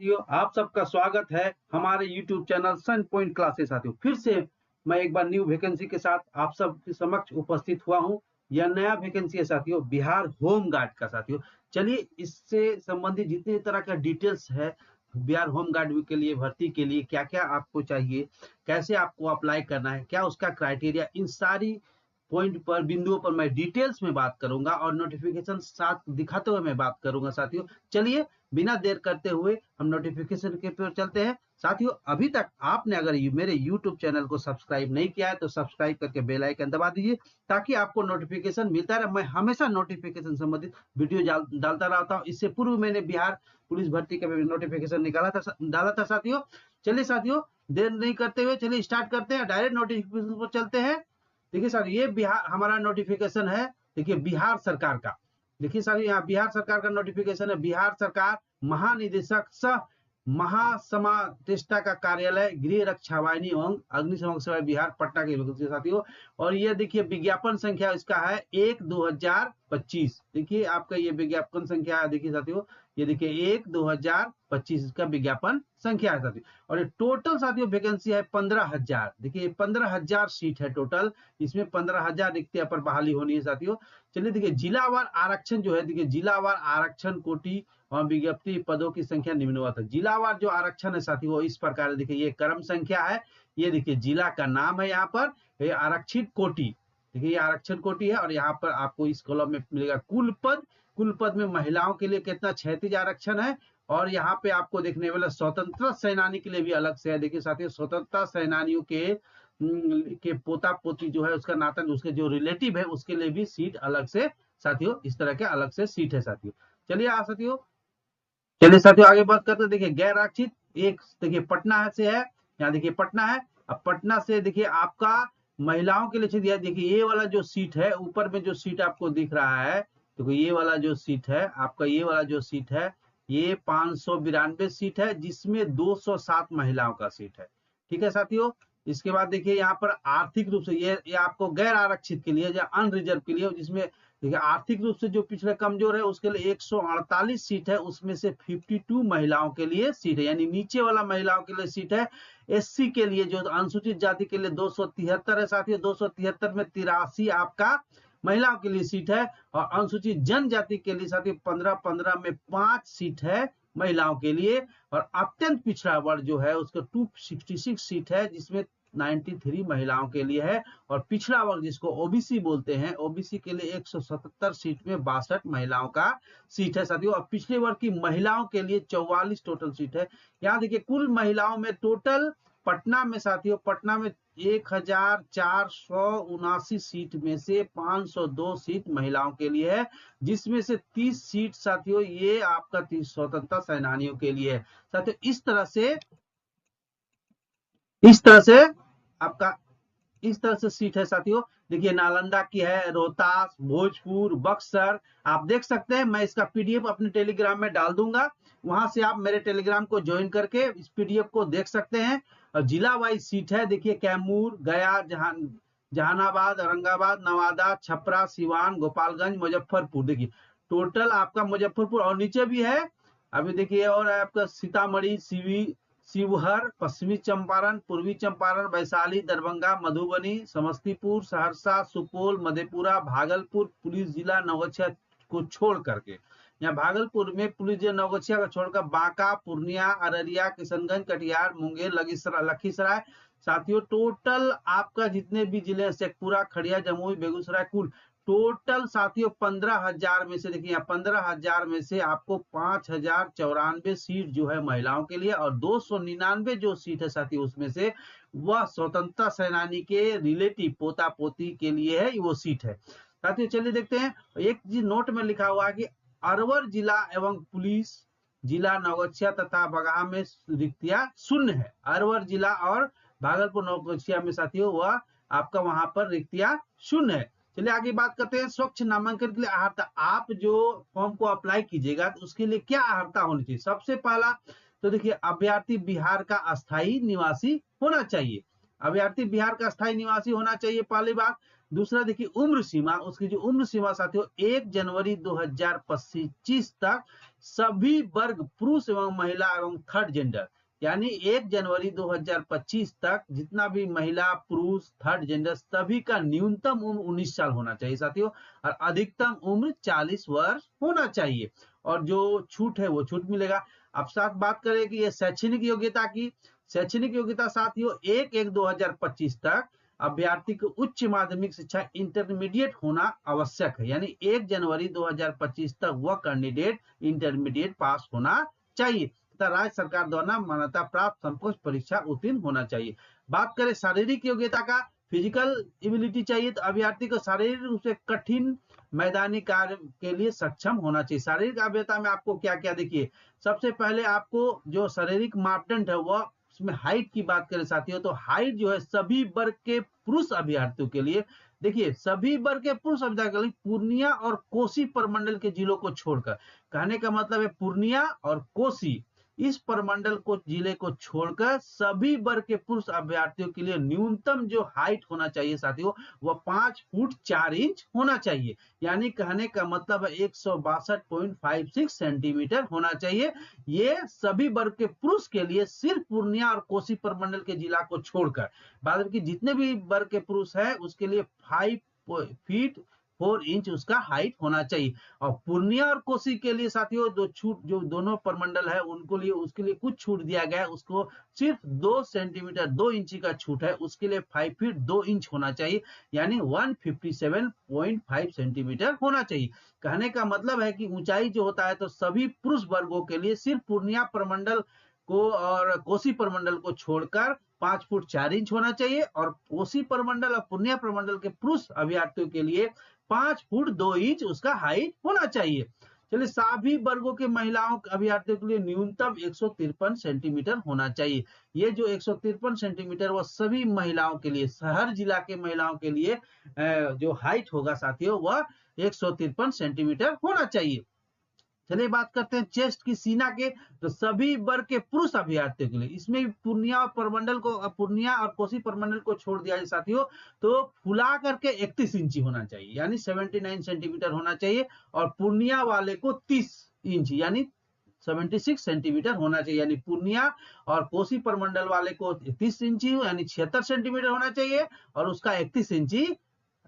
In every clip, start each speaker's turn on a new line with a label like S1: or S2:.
S1: साथियों, आप सबका स्वागत है हमारे YouTube चैनल सन पॉइंट क्लासेस। साथियों, फिर से मैं एक बार न्यू वैकेंसी के साथ आप सब के समक्ष उपस्थित हुआ हूं। यह नया वैकेंसी है साथियों, बिहार होम गार्ड का। साथियों, चलिए इससे संबंधित जितने तरह का डिटेल्स है बिहार होम गार्ड के लिए भर्ती के लिए क्या क्या आपको चाहिए, कैसे आपको अप्लाई करना है, क्या उसका क्राइटेरिया, इन सारी पॉइंट पर बिंदुओं पर मैं डिटेल्स में बात करूंगा और नोटिफिकेशन साथ दिखाते हुए मैं बात करूंगा। साथियों, चलिए बिना देर करते हुए हम नोटिफिकेशन के पर चलते हैं। साथियों, अभी तक आपने अगर मेरे YouTube चैनल को सब्सक्राइब नहीं किया है तो सब्सक्राइब करके बेल आइकन दबा दीजिए ताकि आपको नोटिफिकेशन मिलता रहे। मैं हमेशा नोटिफिकेशन संबंधित वीडियो डालता रहता हूँ। इससे पूर्व मैंने बिहार पुलिस भर्ती का नोटिफिकेशन डाला था। साथियों, चलिए साथियों देर नहीं करते हुए चलिए स्टार्ट करते हैं, डायरेक्ट नोटिफिकेशन पर चलते हैं। देखिए सर, ये बिहार हमारा नोटिफिकेशन है। देखिए बिहार सरकार का, देखिए सर यहाँ बिहार सरकार का नोटिफिकेशन है। बिहार सरकार महानिदेशक सह महासमादेष्टा का कार्यालय गृह रक्षा वाहिनी एवं अग्निशमन सेवा बिहार पटना के साथियों। और ये देखिए विज्ञापन संख्या इसका है 1/2025। देखिए आपका ये विज्ञापन संख्या है। देखिए साथियों, ये देखिए 1/2025 इसका विज्ञापन संख्या है साथियों। और ये टोटल साथियों वैकेंसी है 15,000। देखिए 15,000 सीट है टोटल। इसमें 15,000 रिक्तियां पर बहाली होनी है साथियों। चलिए देखिए जिलावार आरक्षण जो है, देखिए जिलावार आरक्षण कोटि और विज्ञप्ति पदों की संख्या निम्नवत है। जिलावार जो आरक्षण है साथियों वो इस प्रकार है। देखिए ये क्रम संख्या है, ये देखिए जिला का नाम है, यहाँ पर ये आरक्षित कोटि। देखिए ये आरक्षण कोटि है और यहाँ पर आपको इस कॉलम में मिलेगा कुल पद। कुल पद में महिलाओं के लिए कितना 36 आरक्षण है। और यहाँ पे आपको देखने वाला स्वतंत्रता सेनानी के लिए भी अलग से है। देखिए साथियों, स्वतंत्रता सेनानियों के पोता पोती जो है उसका नातन उसके जो रिलेटिव है उसके लिए भी सीट अलग से साथियों, इस तरह के अलग से सीट है साथियों। चलिए साथियों, चलिए साथियों आगे बात करते हैं। देखिए गैर आरक्षित एक देखिए पटना से है, यहाँ देखिए पटना है। अब पटना से देखिए आपका महिलाओं के लिए दिया। देखिए ये वाला जो सीट है, ऊपर में जो सीट आपको दिख रहा है, देखो ये वाला जो सीट है आपका, ये वाला जो सीट है ये 592 सीट है, जिसमें 207 महिलाओं का सीट है। ठीक है साथियों। इसके बाद देखिए यहाँ पर आर्थिक रूप से ये आपको गैर आरक्षित के लिए या अनरिजर्व के लिए, जिसमें देखिए आर्थिक रूप से जो पिछले कमजोर है उसके लिए 148 सीट है, उसमें से 52 महिलाओं के लिए सीट है, यानी नीचे वाला महिलाओं के लिए सीट है। एससी के लिए जो अनुसूचित जाति के लिए 273 है साथियों। 273 में 83 आपका महिलाओं के लिए सीट है। और अनुसूचित जनजाति के लिए साथियों 15-15 में 5 सीट है महिलाओं के लिए। और अत्यंत पिछड़ा वर्ग जो है उसका 266 सीट है, जिसमें 93 महिलाओं के लिए है। और पिछड़ा वर्ग जिसको ओबीसी बोलते हैं, ओबीसी के लिए 177 सीट में 62 महिलाओं का सीट है साथियों। और पिछड़े वर्ग की महिलाओं के लिए 44 टोटल सीट है। यहाँ देखिए कुल महिलाओं में टोटल पटना में साथियों, पटना में 1,479 सीट में से 502 सीट महिलाओं के लिए है, जिसमें से 30 सीट साथियों ये आपका स्वतंत्रता सेनानियों के लिए है साथियों। इस तरह से आपका इस तरह से सीट है साथियों। देखिए नालंदा की है, रोहतास, भोजपुर, बक्सर, आप देख सकते हैं। मैं इसका पीडीएफ अपने टेलीग्राम में डाल दूंगा, वहां से आप मेरे टेलीग्राम को ज्वाइन करके इस पीडीएफ को देख सकते हैं। और जिला वाइज सीट है, देखिए कैमूर, गया, जहानाबाद, औरंगाबाद, नवादा, छपरा, सिवान, गोपालगंज, मुजफ्फरपुर। देखिए टोटल आपका मुजफ्फरपुर और नीचे भी है अभी देखिए, और आपका सीतामढ़ी, शिवहर, पश्चिमी चंपारण, पूर्वी चंपारण, वैशाली, दरभंगा, मधुबनी, समस्तीपुर, सहरसा, सुपौल, मधेपुरा, भागलपुर पुलिस जिला नवगछिया को छोड़ करके, यहाँ भागलपुर में पुलिस जिला नवगछिया को छोड़कर बांका, पूर्णिया, अररिया, किशनगंज, कटिहार, मुंगेर, लखीसराय साथियों टोटल आपका जितने भी जिले, शेखपुरा, खड़िया, जमुई, बेगूसराय, कुल टोटल साथियों 15,000 में से देखिए 15,000 में से आपको 5,094 सीट जो है महिलाओं के लिए, और 299 जो सीट है साथियों उसमें से वह स्वतंत्रता सेनानी के रिलेटिव पोता पोती के लिए है, वो सीट है साथियों। चलिए देखते हैं। एक चीज नोट में लिखा हुआ है कि अरवल जिला एवं पुलिस जिला नवगछिया तथा बगहा में रिक्तियां शून्य है। अरवल जिला और भागलपुर नवगछिया में साथियों वह आपका वहां पर रिक्तियां शून्य है। चलिए आगे बात करते हैं। स्वच्छ नामांकन के लिए अहर्ता, आप जो फॉर्म को अप्लाई कीजिएगा तो उसके लिए क्या अहर्ता होनी चाहिए? सबसे पहला तो देखिए अभ्यर्थी बिहार का अस्थायी निवासी होना चाहिए। अभ्यर्थी बिहार का अस्थायी निवासी होना चाहिए पहली बात। दूसरा देखिए उम्र सीमा, उसकी जो उम्र सीमा साथियों 1 जनवरी 2025 तक सभी वर्ग पुरुष एवं महिला एवं थर्ड जेंडर, यानी 1 जनवरी 2025 तक जितना भी महिला पुरुष थर्ड जेंडर सभी का न्यूनतम उम्र 19 साल होना चाहिए साथियों, और अधिकतम उम्र 40 वर्ष होना चाहिए, और जो छूट है वो छूट मिलेगा। अब साथ बात करें कि ये शैक्षणिक योग्यता की, शैक्षणिक योग्यता साथियों 1/1/2025 तक अभ्यर्थी को उच्च माध्यमिक शिक्षा इंटरमीडिएट होना आवश्यक है, यानी 1 जनवरी 2025 तक वह कैंडिडेट इंटरमीडिएट पास होना चाहिए तथा राज्य सरकार द्वारा मान्यता प्राप्त समकक्ष परीक्षा उत्तीर्ण होना चाहिए। बात करें शारीरिक योग्यता का, फिजिकल एबिलिटी चाहिए, तो अभ्यर्थी को शारीरिक रूप से कठिन मैदानी कार्य के लिए सक्षम होना चाहिए। शारीरिक योग्यता में आपको क्या क्या, देखिए सबसे पहले आपको जो शारीरिक मापदंड है वह, उसमें हाइट की बात करें साथियों तो हाइट जो है सभी वर्ग के पुरुष अभ्यर्थियों के लिए, देखिए सभी वर्ग के पुरुष अभ्यर्थियों के लिए पूर्णिया और कोसी प्रमंडल के जिलों को छोड़कर, कहने का मतलब है पूर्णिया और कोसी इस प्रमंडल को जिले को छोड़कर सभी वर्ग के पुरुष अभ्यर्थियों के लिए न्यूनतम जो हाइट होना चाहिए साथियों वह 5 फुट 4 इंच होना चाहिए, यानी कहने का मतलब है 162.56 सेंटीमीटर होना चाहिए। ये सभी वर्ग के पुरुष के लिए सिर्फ पूर्णिया और कोसी प्रमंडल के जिला को छोड़कर, बाद की जितने भी वर्ग के पुरुष है उसके लिए 5 फीट 4 इंच उसका हाइट होना चाहिए। और पूर्णिया और कोसी के लिए साथियों जो छूट, जो दोनों प्रमंडल है उनको लिए, उसके लिए कुछ छूट दिया गया है, उसको सिर्फ 2 सेंटीमीटर 2 इंची का छूट है, उसके लिए 5 फीट 2 इंच होना चाहिए, यानी 157.5 सेंटीमीटर होना चाहिए। कहने का मतलब है कि ऊंचाई जो होता है तो सभी पुरुष वर्गों के लिए सिर्फ पूर्णिया प्रमंडल को और कोसी प्रमंडल को छोड़कर 5 फुट 4 इंच होना चाहिए, और कोसी प्रमंडल और पूर्णिया प्रमंडल के पुरुष अभ्यर्थियों के लिए 5 फुट 2 इंच उसका हाइट होना चाहिए। चलिए सभी वर्गों के महिलाओं अभ्यर्थियों के लिए न्यूनतम 153 सेंटीमीटर होना चाहिए। ये जो 153 सेंटीमीटर वो सभी महिलाओं के लिए, हर जिला के महिलाओं के लिए जो हाइट होगा साथियों वह 153 सेंटीमीटर होना चाहिए। चलिए बात करते हैं चेस्ट की, सीना के, तो सभी वर्ग के पुरुष अभ्यर्थियों के लिए, इसमें पूर्णिया प्रमंडल को, पूर्णिया और कोसी प्रमंडल को छोड़ दिया जाए साथियों, तो फुला करके 31 इंची होना चाहिए, यानी 79 सेंटीमीटर होना चाहिए, और पूर्णिया वाले को 30 इंच यानी 76 सेंटीमीटर होना चाहिए, यानी पूर्णिया और कोसी प्रमंडल वाले को 30 इंची यानी 76 सेंटीमीटर होना चाहिए, और उसका 31 इंची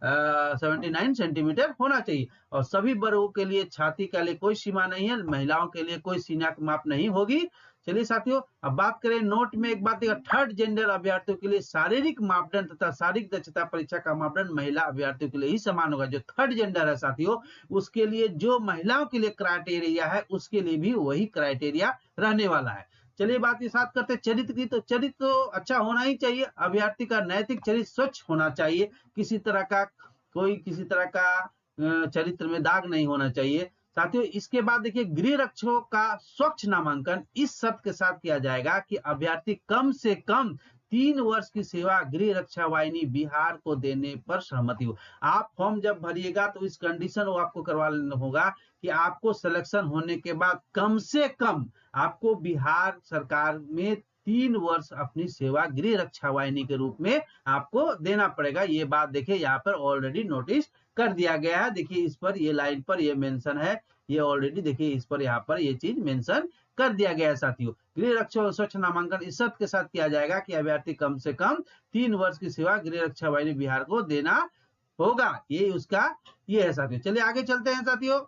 S1: 79 सेंटीमीटर होना चाहिए। और सभी वर्गों के लिए छाती के लिए कोई सीमा नहीं है, महिलाओं के लिए कोई सीना माप नहीं होगी। चलिए साथियों अब बात करें नोट में एक बात देखा, थर्ड जेंडर अभ्यर्थियों के लिए शारीरिक मापदंड तथा शारीरिक दक्षता परीक्षा का मापदंड महिला अभ्यर्थियों के लिए ही समान होगा। जो थर्ड जेंडर है साथियों उसके लिए जो महिलाओं के लिए क्राइटेरिया है उसके लिए भी वही क्राइटेरिया रहने वाला है। चलिए बात के साथ करते हैं चरित्र की, तो चरित्र तो अच्छा होना ही चाहिए, अभ्यर्थी का नैतिक चरित्र स्वच्छ होना चाहिए, किसी तरह का चरित्र में दाग नहीं होना चाहिए साथियों। इसके बाद देखिए गृह रक्षकों का स्वच्छ नामांकन इस शर्त के साथ किया जाएगा कि अभ्यर्थी कम से कम 3 वर्ष की सेवा गृह रक्षा वाहिनी बिहार को देने पर सहमति हो। आप फॉर्म जब भरिएगा तो इस कंडीशन वो आपको करवा लेना होगा कि आपको सिलेक्शन होने के बाद कम से कम आपको बिहार सरकार में 3 वर्ष अपनी सेवा गृह रक्षा वाहिनी के रूप में आपको देना पड़ेगा। ये बात देखिए यहाँ पर ऑलरेडी नोटिस कर दिया गया है, देखिए इस पर ये लाइन पर ये मेंशन है, ये ऑलरेडी देखिए इस पर यहाँ पर ये चीज मेंशन कर दिया गया है साथियों। गृह रक्षा और स्वच्छ नामांकन इस शर्त के साथ किया जाएगा कि अभ्यर्थी कम से कम 3 वर्ष की सेवा गृह रक्षा वाहिनी बिहार को देना होगा, ये उसका ये है साथियों। चलिए आगे चलते हैं साथियों,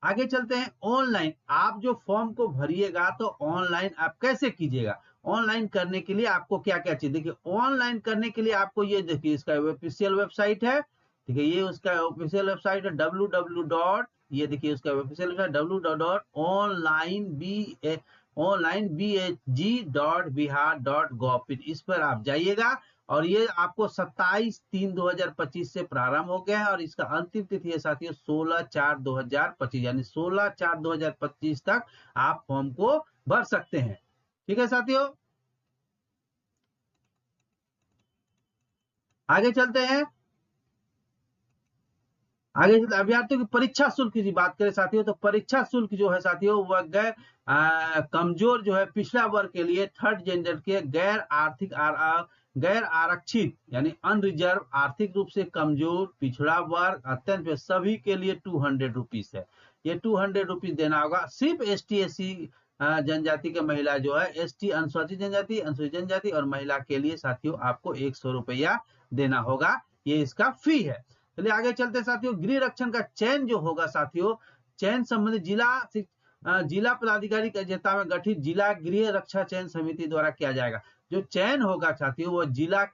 S1: आगे चलते हैं ऑनलाइन। आप जो फॉर्म को भरिएगा तो ऑनलाइन आप कैसे कीजिएगा, ऑनलाइन करने के लिए आपको क्या क्या चाहिए, देखिए ऑनलाइन करने के लिए आपको ये देखिए इसका ऑफिशियल वेबसाइट है, ठीक है ये उसका ऑफिशियल वेबसाइट है www. ये देखिए उसका ऑफिशियल वेबसाइट www.onlinebhg.bihar.gov. इस पर आप जाइएगा और ये आपको 27/3/2025 से प्रारंभ हो गया है और इसका अंतिम तिथि है साथियों 16/4/2025, यानी 16/4/2025 तक आप फॉर्म को भर सकते हैं। ठीक है साथियों, आगे चलते हैं। आगे अभ्यर्थियों की परीक्षा शुल्क की बात करें साथियों तो परीक्षा शुल्क जो है साथियों वह गैर कमजोर जो है पिछड़ा वर्ग के लिए थर्ड जेंडर के गैर आर्थिक गैर आरक्षित यानी अनरिजर्व, आर्थिक रूप से कमजोर, पिछड़ा वर्ग, अत्यंत सभी के लिए 200 रुपीज है। ये 200 रुपीज देना होगा। सिर्फ ST/SC जनजाति के महिला जो है, ST अनुसूचित जनजाति, अनुसूचित जनजाति और महिला के लिए साथियों आपको 100 रुपया देना होगा। ये इसका फी है। चलिए आगे चलते हैं साथियों। गृह रक्षण का चयन जो होगा साथियों, चयन संबंधित जिला पदाधिकारी की अध्यक्षता में गठित जिला गृह रक्षा चयन समिति द्वारा किया जाएगा। जो चयन होगा साथियों वो जिला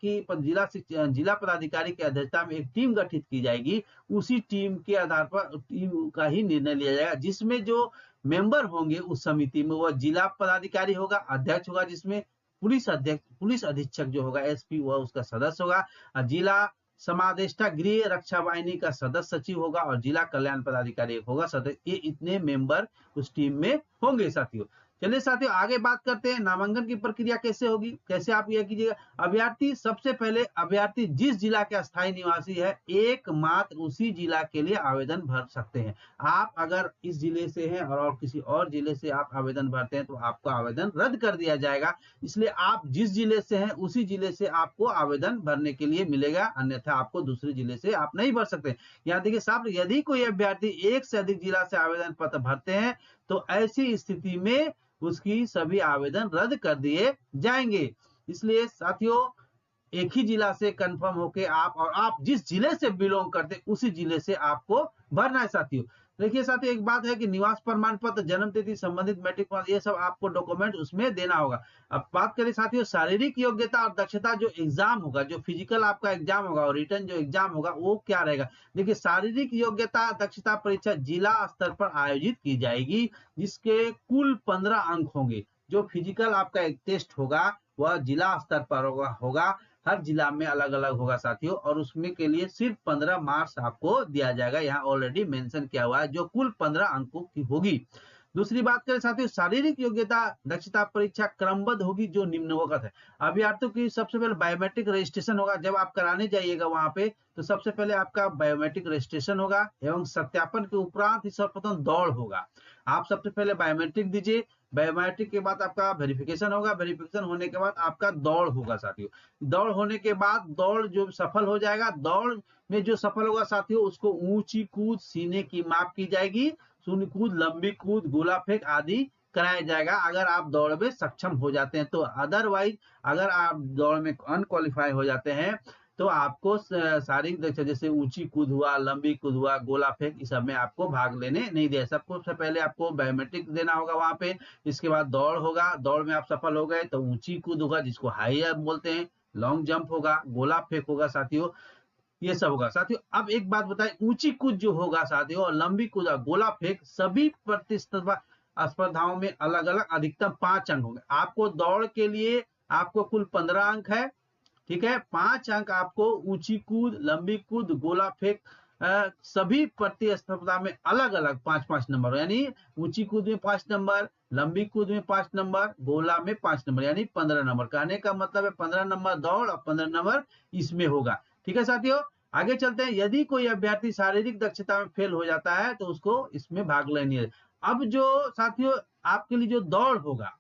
S1: पदाधिकारी की अध्यक्षता में एक टीम गठित की जाएगी। उसी टीम के आधार पर टीम का ही निर्णय लिया जाएगा, जिसमें जो मेंबर होंगे उस समिति में, वह जिला पदाधिकारी होगा, अध्यक्ष होगा, जिसमें पुलिस अधीक्षक जो होगा SP वह उसका सदस्य होगा, जिला समादेष्टा गृह रक्षा वाहिनी का सदस्य सचिव होगा और जिला कल्याण पदाधिकारी होगा सदस्य। ये इतने मेंबर उस टीम में होंगे साथियों। चलिए साथियों आगे बात करते हैं नामांकन की प्रक्रिया कैसे होगी, कैसे आप यह कीजिएगा। अभ्यर्थी सबसे पहले अभ्यर्थी जिस जिला के अस्थायी निवासी है एकमात्र उसी जिला के लिए आवेदन भर सकते हैं। आप अगर इस जिले से हैं और किसी और जिले से आप आवेदन भरते हैं तो आपका आवेदन रद्द कर दिया जाएगा। इसलिए आप जिस जिले से हैं उसी जिले से आपको आवेदन भरने के लिए मिलेगा, अन्यथा आपको दूसरे जिले से आप नहीं भर सकते। यहाँ देखिए साहब, यदि कोई अभ्यर्थी एक से अधिक जिला से आवेदन पत्र भरते हैं तो ऐसी स्थिति में उसकी सभी आवेदन रद्द कर दिए जाएंगे। इसलिए साथियों एक ही जिला से कंफर्म होके आप जिस जिले से बिलोंग करते हैं उसी जिले से आपको भरना है साथियों। देखिए साथियों एक बात है कि निवास प्रमाण पत्र, जन्म तिथि, संबंधित मैट्रिक पास, ये सब आपको डॉक्यूमेंट उसमें देना होगा। अब बात करें साथियों शारीरिक योग्यता और दक्षता, जो एग्जाम होगा, जो फिजिकल आपका एग्जाम होगा और रिटर्न जो एग्जाम होगा वो क्या रहेगा। देखिए शारीरिक योग्यता दक्षता परीक्षा जिला स्तर पर आयोजित की जाएगी, जिसके कुल 15 अंक होंगे। जो फिजिकल आपका एक टेस्ट होगा वह जिला स्तर पर होगा। हर जिला में अलग अलग होगा साथियों, और उसमें के लिए सिर्फ 15 मार्क्स आपको दिया जाएगा। यहाँ ऑलरेडी मेंशन किया हुआ है, जो कुल 15 अंकों की होगी। दूसरी बात करें साथियों शारीरिक योग्यता दक्षता परीक्षा क्रमबद्ध होगी जो निम्नवत है। अभ्यर्थियों की सबसे पहले बायोमेट्रिक रजिस्ट्रेशन होगा। जब आप कराने जाइएगा वहां पे तो सबसे पहले आपका बायोमेट्रिक रजिस्ट्रेशन होगा एवं सत्यापन के उपरांत ही सर्वप्रथम दौड़ होगा। आप सबसे पहले बायोमेट्रिक दीजिए, बायोमेट्रिक के बाद आपका वेरिफिकेशन होगा, वेरिफिकेशन होने के बाद आपका दौड़ होगा साथियों। दौड़ होने के बाद दौड़ जो सफल हो जाएगा, दौड़ में जो सफल होगा साथियों उसको ऊंची कूद, सीने की माप की जाएगी, शून्य कूद, लंबी कूद, गोला फेंक आदि कराया जाएगा अगर आप दौड़ में सक्षम हो जाते हैं तो। अदरवाइज अगर आप दौड़ में अनक्वालिफाई हो जाते हैं तो आपको शारीरिक दक्षता जैसे ऊंची कूद हुआ, लंबी कूद हुआ, गोला फेंक, इस सब में आपको भाग लेने नहीं दिया। सबसे पहले आपको बायोमेट्रिक देना होगा वहां पे, इसके बाद दौड़ होगा, दौड़ में आप सफल हो गए तो ऊंची कूद होगा जिसको हाई जंप बोलते हैं, लॉन्ग जंप होगा, गोला फेंक होगा साथियों, ये सब होगा साथियों। अब एक बात बताए, ऊंची कूद जो होगा साथियों और लंबी कूद, गोला फेंक, सभी प्रतिस्पर्धा स्पर्धाओं में अलग अलग अधिकतम 5 अंक होंगे। आपको दौड़ के लिए आपको कुल 15 अंक है, ठीक है। 5 अंक आपको ऊंची कूद, लंबी कूद, गोला फेंक, सभी प्रतिस्पर्धा में अलग अलग 5-5 नंबर, यानी ऊंची कूद में 5 नंबर, लंबी कूद में 5 नंबर, गोला में 5 नंबर, यानी 15 नंबर। कहने का मतलब है 15 नंबर दौड़ और 15 नंबर इसमें होगा, ठीक है साथियों। आगे चलते हैं। यदि कोई अभ्यर्थी शारीरिक दक्षता में फेल हो जाता है तो उसको इसमें भाग लेनी है। अब जो साथियों आपके लिए जो दौड़ होगा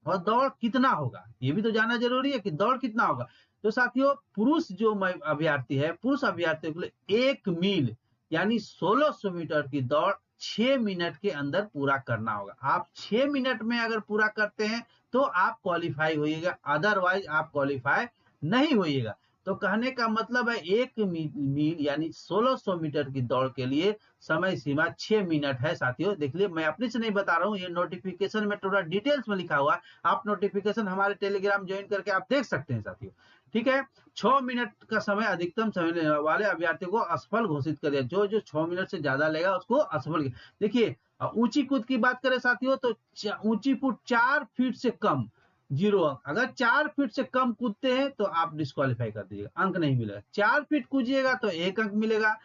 S1: और दौड़ कितना होगा ये भी तो जानना जरूरी है कि दौड़ कितना होगा। तो साथियों पुरुष जो अभ्यर्थी है, पुरुष अभ्यर्थियों के लिए 1 मील यानी 1600 मीटर की दौड़ 6 मिनट के अंदर पूरा करना होगा। आप 6 मिनट में अगर पूरा करते हैं तो आप क्वालिफाई होइएगा, अदरवाइज आप क्वालिफाई नहीं होइएगा। तो कहने का मतलब है 1 मील यानी 1600 मीटर की दौड़ के लिए समय सीमा 6 मिनट है साथियों। देख लीजिए मैं अपने से नहीं बता रहा हूँ, ये नोटिफिकेशन में थोड़ा डिटेल्स में लिखा हुआ है। आप नोटिफिकेशन हमारे टेलीग्राम ज्वाइन करके आप देख सकते हैं साथियों, ठीक है। 6 मिनट का समय अधिकतम समय लेने वाले अभ्यर्थियों को असफल घोषित कर दिया। जो 6 मिनट से ज्यादा लेगा उसको असफल। देखिए ऊंची कूद की बात करें साथियों तो ऊंची कूद 4 फीट से कम 0 अंक। अगर 4 फीट से कम कूदते हैं तो आप डिस्क्वालीफाई कर दीजिएगा, अंक नहीं मिलेगा। 4 फीट कूदिएगा तो 1 अंक मिलेगा।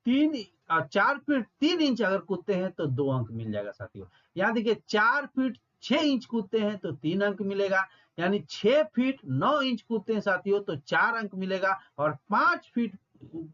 S1: 4 फीट 3 इंच अगर कूदते हैं तो 2 अंक मिल जाएगा साथियों। यहाँ देखिए 4 फीट 6 इंच कूदते हैं तो 3 अंक मिलेगा, यानी 6 फीट 9 इंच कूदते हैं साथियों तो 4 अंक मिलेगा, और 5 फीट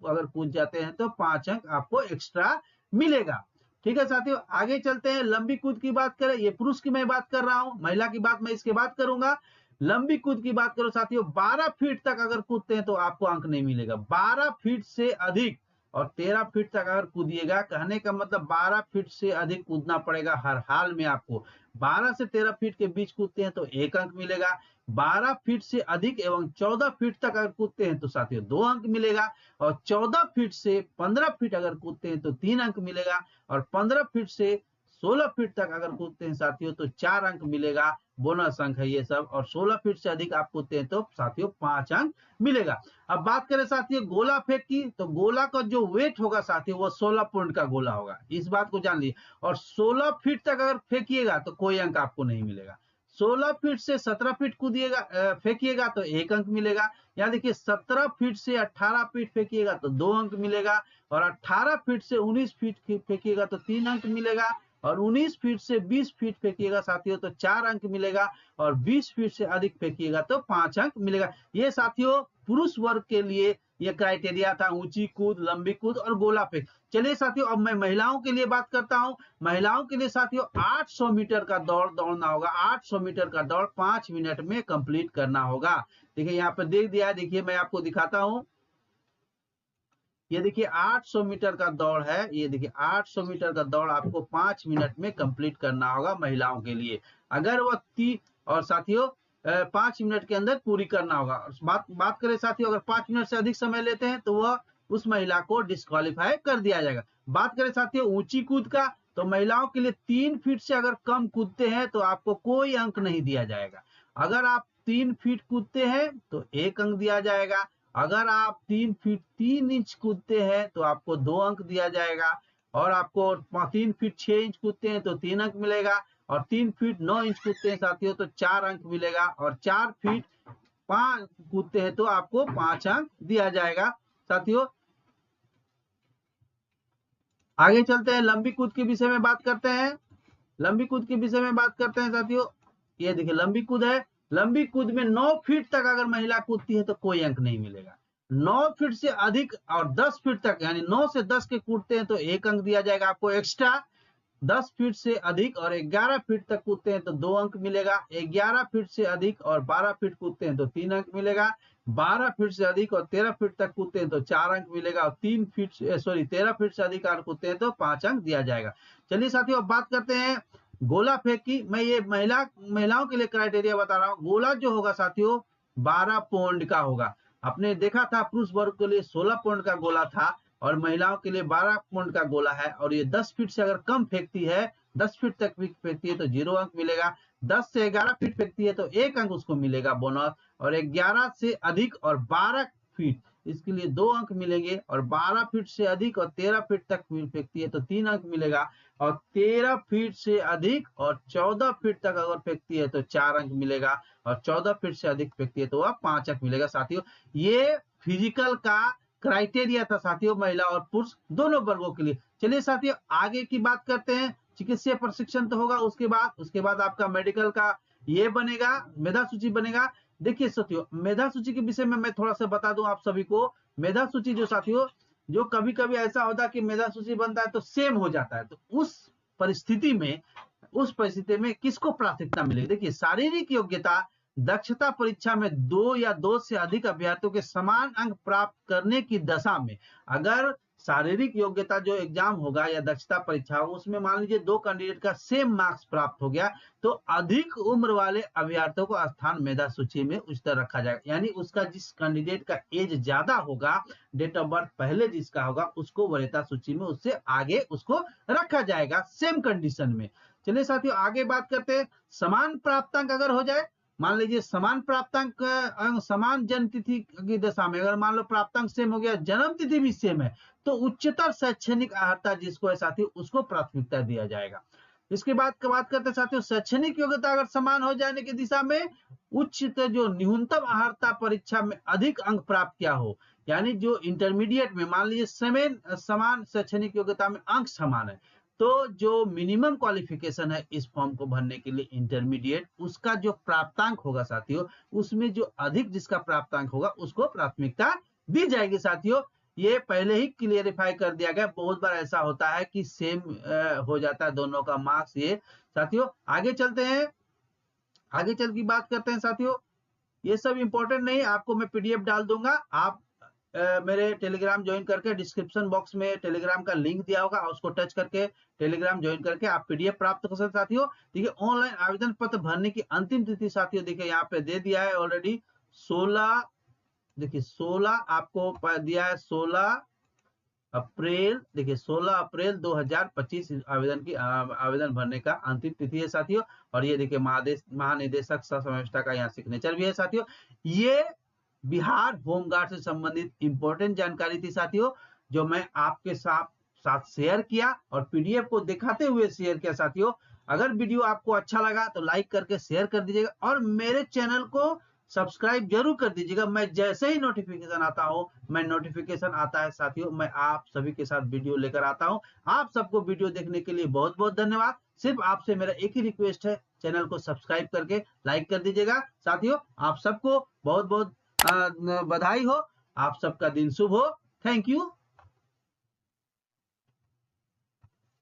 S1: अगर कूद जाते हैं तो 5 अंक आपको एक्स्ट्रा मिलेगा, ठीक है साथियों। आगे चलते हैं। लंबी कूद की बात करें, ये पुरुष की मैं बात कर रहा हूं, महिला की बात मैं इसके बाद करूंगा। लंबी कूद की बात करो साथियों, 12 फीट तक अगर कूदते हैं तो आपको अंक नहीं मिलेगा। 12 फीट से अधिक और 13 फीट तक अगर कूदिएगा, कहने का मतलब 12 फीट से अधिक कूदना पड़ेगा हर हाल में आपको। 12 से 13 फीट के बीच कूदते हैं तो 1 अंक मिलेगा। 12 फीट से अधिक एवं 14 फीट तक अगर कूदते हैं तो साथियों 2 अंक मिलेगा। और 14 फीट से 15 फीट अगर कूदते हैं तो 3 अंक मिलेगा। और 15 फीट से 16 फीट तक अगर कूदते हैं साथियों तो 4 अंक मिलेगा। बोनस अंक है ये सब। और 16 फीट से अधिक आप कूदते हैं तो साथियों 5 अंक मिलेगा। अब बात करें साथियों गोला फेंक की, तो गोला का जो वेट होगा साथियों वो 16 पॉइंट का गोला होगा, इस बात को जान लीजिए। और 16 फीट तक अगर फेंकिएगा तो कोई अंक आपको नहीं मिलेगा। 16 फीट से 17 फीट कूदिएगा फेंकिएगा तो 1 अंक मिलेगा। यहाँ देखिए 17 फीट से 18 फीट फेंकिएगा तो 2 अंक मिलेगा। और 18 फीट से 19 फीट फेंकिएगा तो 3 अंक मिलेगा। और 19 फीट से 20 फीट फेंकिएगा साथियों तो 4 अंक मिलेगा। और 20 फीट से अधिक फेंकिएगा तो 5 अंक मिलेगा। ये साथियों पुरुष वर्ग के लिए ये क्राइटेरिया था, ऊंची कूद, लंबी कूद और गोला फेंक। चलिए साथियों अब मैं महिलाओं के लिए बात करता हूं। महिलाओं के लिए साथियों 800 मीटर का दौड़ दौड़ना होगा। 800 मीटर का दौड़ 5 मिनट में कंप्लीट करना होगा। देखिए यहाँ पर देख दिया, देखिए मैं आपको दिखाता हूं। ये देखिए 800 मीटर का दौड़ है। ये देखिए 800 मीटर का दौड़ आपको 5 मिनट में कंप्लीट करना होगा महिलाओं के लिए। अगर वह और साथियों 5 मिनट के अंदर पूरी करना होगा। बात करें साथियों अगर 5 मिनट से अधिक समय लेते हैं तो वह उस महिला को डिस्क्वालीफाई कर दिया जाएगा। बात करें साथियों ऊंची कूद का, तो महिलाओं के लिए 3 फीट से अगर कम कूदते हैं तो आपको कोई अंक नहीं दिया जाएगा। अगर आप 3 फीट कूदते हैं तो 1 अंक दिया जाएगा। अगर आप 3 फीट 3 इंच कूदते हैं तो आपको 2 अंक दिया जाएगा। और आपको 3 फीट 6 इंच कूदते हैं तो 3 अंक मिलेगा। और 3 फीट 9 इंच कूदते हैं साथियों तो 4 अंक मिलेगा। और 4 फीट 5 कूदते हैं तो आपको 5 अंक दिया जाएगा साथियों। आगे चलते हैं, लंबी कूद के विषय में बात करते हैं। लंबी कूद के विषय में बात करते हैं साथियों। ये देखिए लंबी कूद है। लंबी कूद में 9 फीट तक अगर महिला कूदती है तो कोई अंक नहीं मिलेगा। 9 फीट से अधिक और 10 फीट तक यानी 9 से 10 के कूदते हैं तो 1 अंक दिया जाएगा आपको एक्स्ट्रा। 10 फीट से अधिक और 11 फीट तक कूदते हैं तो 2 अंक मिलेगा। 11 फीट से अधिक और 12 फीट कूदते हैं तो 3 अंक मिलेगा। 12 फीट से अधिक और 13 फीट तक कूदते हैं तो 4 अंक मिलेगा। और 13 फीट से अधिक और कूदते हैं तो 5 अंक दिया जाएगा। चलिए साथियों अब बात करते हैं गोला फेंक की। मैं ये महिलाओं के लिए क्राइटेरिया बता रहा हूँ। गोला जो होगा साथियों 12 पौंड का होगा। आपने देखा था पुरुष वर्ग के लिए 16 पौंड का गोला था और महिलाओं के लिए 12 पौंड का गोला है। और ये 10 फीट से अगर कम फेंकती है, 10 फीट तक फेंकती है तो 0 अंक मिलेगा। 10 से 11 फीट फेंकती है तो 1 अंक उसको मिलेगा बोनस। और 11 से अधिक और 12 फीट इसके लिए 2 अंक मिलेंगे। और 12 फीट से अधिक और 13 फीट तक फेंकती है तो 3 अंक मिलेगा। और 13 फीट से अधिक और 14 फीट तक अगर फेंकती है तो 4 अंक मिलेगा। और 14 फीट से अधिक फेंकती है तो वह 5 अंक मिलेगा साथियों। ये फिजिकल का क्राइटेरिया था साथियों महिला और पुरुष दोनों वर्गों के लिए। चलिए साथियों आगे की बात करते हैं। चिकित्सीय प्रशिक्षण तो होगा, उसके बाद आपका मेडिकल का ये बनेगा, मेधा सूची बनेगा। देखिए साथियों मेधा सूची के विषय में मैं थोड़ा सा बता दूं आप सभी को। मेधा सूची जो साथियों जो कभी कभी ऐसा होता है कि मेधा सूची बनता है तो सेम हो जाता है, तो उस परिस्थिति में किसको प्राथमिकता मिलेगी। देखिए शारीरिक योग्यता दक्षता परीक्षा में 2 या 2 से अधिक अभ्यर्थियों के समान अंक प्राप्त करने की दशा में अगर शारीरिक योग्यता जो एग्जाम होगा या दक्षता परीक्षा होगा उसमें मान लीजिए 2 कैंडिडेट का सेम मार्क्स प्राप्त हो गया तो अधिक उम्र वाले अभ्यर्थियों को स्थान मेधा सूची में उच्चतर रखा जाएगा। यानी उसका जिस कैंडिडेट का एज ज्यादा होगा, डेट ऑफ बर्थ पहले जिसका होगा उसको वरीयता सूची में उससे आगे उसको रखा जाएगा सेम कंडीशन में। चलिए साथियों आगे बात करते हैं। समान प्राप्तांक अगर हो जाए, मान लीजिए समान प्राप्तांक समान जन्म तिथि की दशा में अगर मान लो प्राप्तांक सेम हो गया, जन्म तिथि भी सेम है, तो उच्चतर शैक्षणिक अर्हता जिसको है साथियों उसको प्राथमिकता दिया जाएगा। इसके बाद बात करते हैं साथियों शैक्षणिक योग्यता अगर समान हो जाने की दिशा में उच्चतर जो न्यूनतम अर्हता परीक्षा में अधिक अंक प्राप्त किया हो, यानी जो इंटरमीडिएट में मान लीजिए समान शैक्षणिक योग्यता में अंक समान है तो जो मिनिमम क्वालिफिकेशन है इस फॉर्म को भरने के लिए इंटरमीडिएट, उसका जो प्राप्तांक होगा साथियों उसमें जो अधिक जिसका प्राप्तांक होगा उसको प्राथमिकता दी जाएगी साथियों। ये पहले ही क्लियरिफाई कर दिया गया। बहुत बार ऐसा होता है कि सेम हो जाता है दोनों का मार्क्स। ये साथियों आगे चलते हैं, आगे चल की बात करते हैं साथियों। ये सब इंपॉर्टेंट नहीं, आपको मैं पीडीएफ डाल दूंगा। आप मेरे टेलीग्राम ज्वाइन करके डिस्क्रिप्शन बॉक्स में टेलीग्राम का लिंक दिया होगा, उसको टच करके टेलीग्राम ज्वाइन करके आप पीडीएफ प्राप्त कर सकते साथियों। देखिए ऑनलाइन आवेदन पत्र भरने की अंतिम तिथि साथियों देखिए यहाँ पे दे दिया है ऑलरेडी 16, देखिए 16 आपको दिया है 16 अप्रैल, देखिए 16 अप्रैल 2025 आवेदन भरने का अंतिम तिथि है साथियों। और ये देखिए महानिदेशक सह संविष्टा का यहाँ सिग्नेचर भी है साथियों। ये बिहार होमगार्ड से संबंधित इंपॉर्टेंट जानकारी थी साथियों, जो मैं आपके साथ शेयर किया और पीडीएफ को दिखाते हुए शेयर किया साथियों। अगर वीडियो आपको अच्छा लगा तो लाइक करके शेयर कर दीजिएगा और मेरे चैनल को सब्सक्राइब जरूर कर दीजिएगा। मैं जैसे ही नोटिफिकेशन आता है साथियों, मैं आप सभी के साथ वीडियो लेकर आता हूं। आप सबको वीडियो देखने के लिए बहुत बहुत धन्यवाद। सिर्फ आपसे मेरा एक ही रिक्वेस्ट है, चैनल को सब्सक्राइब करके लाइक कर दीजिएगा साथियों। आप सबको बहुत बहुत बधाई हो, आप सबका दिन शुभ हो। Thank you.